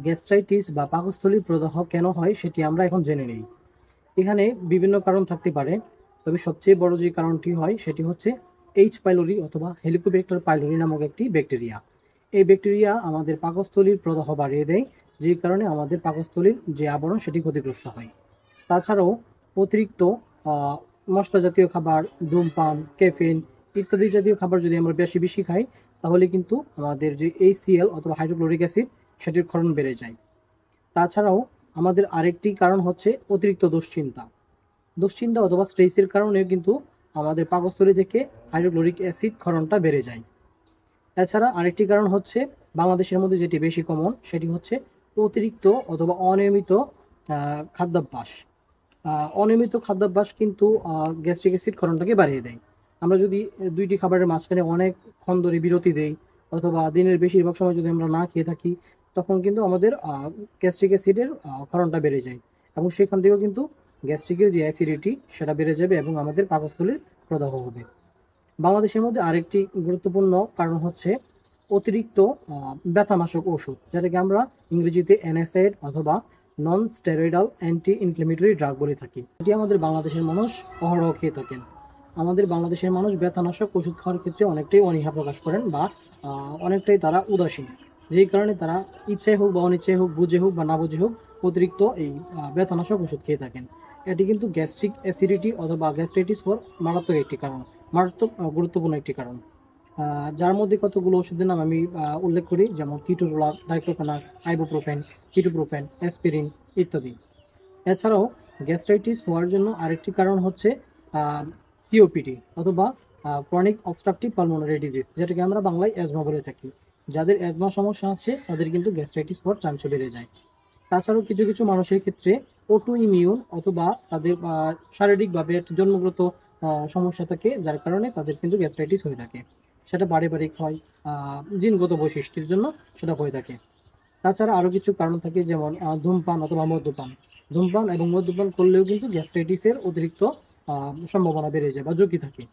Gastritis বা পাকস্থলীর প্রদাহ কেন হয় সেটি আমরা এখন জেনে নিই। এখানে বিভিন্ন কারণ থাকতে পারে, তবে সবচেয়ে বড় যে কারণটি হয় সেটি হচ্ছে এইচ পাইলোরি অথবা হেলিকোব্যাক্টার পাইলোরি নামক একটি ব্যাকটেরিয়া। এই ব্যাকটেরিয়া আমাদের পাকস্থলীর প্রদাহ বাড়িয়ে দেয়, যে কারণে আমাদের পাকস্থলীর যে আবরণ সেটি ক্ষতিগ্রস্ত হয়। তাছাড়াও অতিরিক্ত মশলা জাতীয় খাবার, ধূমপান, ক্যাফিন ইত্যাদি জাতীয় খাবার যদি আমরা বেশি বেশি খাই, তাহলে কিন্তু আমাদের যে HCl অথবা হাইড্রোক্লোরিক অ্যাসিড সেটির ক্ষরণ বেড়ে যায়। তাছাড়াও আমাদের আরেকটি কারণ হচ্ছে অতিরিক্ত দুশ্চিন্তা। দুশ্চিন্তা অথবা স্ট্রেসের কারণে কিন্তু আমাদের পাকস্থলী থেকে হাইড্রোক্লোরিক অ্যাসিড ক্ষরণটা বেড়ে যায়। এছাড়া আরেকটি কারণ হচ্ছে বাংলাদেশের মধ্যে যেটি বেশি কমন, সেটি হচ্ছে অতিরিক্ত অথবা অনিয়মিত খাদ্যাভ্যাস। অনিয়মিত খাদ্যাভ্যাস কিন্তু গ্যাস্ট্রিক অ্যাসিড ক্ষরণটাকে বাড়িয়ে দেয়। আমরা যদি দুইটি খাবারের মাঝখানে অনেকক্ষণ ধরে বিরতি দেই অথবা দিনের বেশিরভাগ সময় যদি আমরা না খেয়ে থাকি, তখন কিন্তু আমাদের গ্যাস্ট্রিক অ্যাসিডের ক্ষরণটা বেড়ে যায় এবং সেখান থেকেও কিন্তু গ্যাস্ট্রিকের যে অ্যাসিডিটি সেটা বেড়ে যাবে এবং আমাদের পাকস্থলীর প্রদাহ হবে। বাংলাদেশের মধ্যে আরেকটি গুরুত্বপূর্ণ কারণ হচ্ছে অতিরিক্ত ব্যথানাশক ওষুধ, যেটাকে আমরা ইংরেজিতে NSAID অথবা non steroidal anti inflammatory drug বলে থাকি। এটি আমাদের বাংলাদেশের মানুষ অহরহ খেয়ে থাকেন। আমাদের বাংলাদেশের মানুষ ব্যথানাশক ওষুধ খাওয়ার ক্ষেত্রে অনেকটাই অনীহা প্রকাশ করেন বা অনেকটাই তারা উদাসীন, যেই কারণে তারা ইচ্ছায় হোক বা অনিচ্ছায় হোক, বুঝে হোক বা না বুঝে হোক, অতিরিক্ত এই ব্যথানাশক ওষুধ খেয়ে থাকেন। এটি কিন্তু গ্যাস্ট্রিক অ্যাসিডিটি অথবা গ্যাস্ট্রাইটিস হওয়ার মারাত্মক একটি কারণ, মারাত্মক গুরুত্বপূর্ণ একটি কারণ। যার মধ্যে কতগুলো ওষুধের নাম আমি উল্লেখ করি, যেমন ketorolac, diclofenac, ibuprofen, ketoprofen, aspirin ইত্যাদি। এছাড়াও গ্যাস্ট্রাইটিস হওয়ার জন্য আরেকটি কারণ হচ্ছে COPD অথবা ক্রনিক অবস্ট্রাকটিভ পালমোনারি ডিজিজ, যেটাকে আমরা বাংলায় অ্যাজমা বলে থাকি। যাদের অ্যাজমা সমস্যা আছে তাদের কিন্তু গ্যাস্ট্রাইটিস হওয়ার চান্সও বেড়ে যায়। তাছাড়াও কিছু কিছু মানুষের ক্ষেত্রে অটো ইমিউন অথবা তাদের শারীরিকভাবে একটা জন্মগত সমস্যা থাকে, যার কারণে তাদের কিন্তু গ্যাস্ট্রাইটিস হয়ে থাকে। সেটা পারিবারিক হয়, জিনগত বৈশিষ্ট্যের জন্য সেটা হয়ে থাকে। তাছাড়া আরও কিছু কারণ থাকে, যেমন ধূমপান অথবা মদ্যপান। ধূমপান এবং মদ্যপান করলেও কিন্তু গ্যাস্ট্রাইটিসের অতিরিক্ত সম্ভাবনা বেড়ে যায় বা ঝুঁকি থাকে।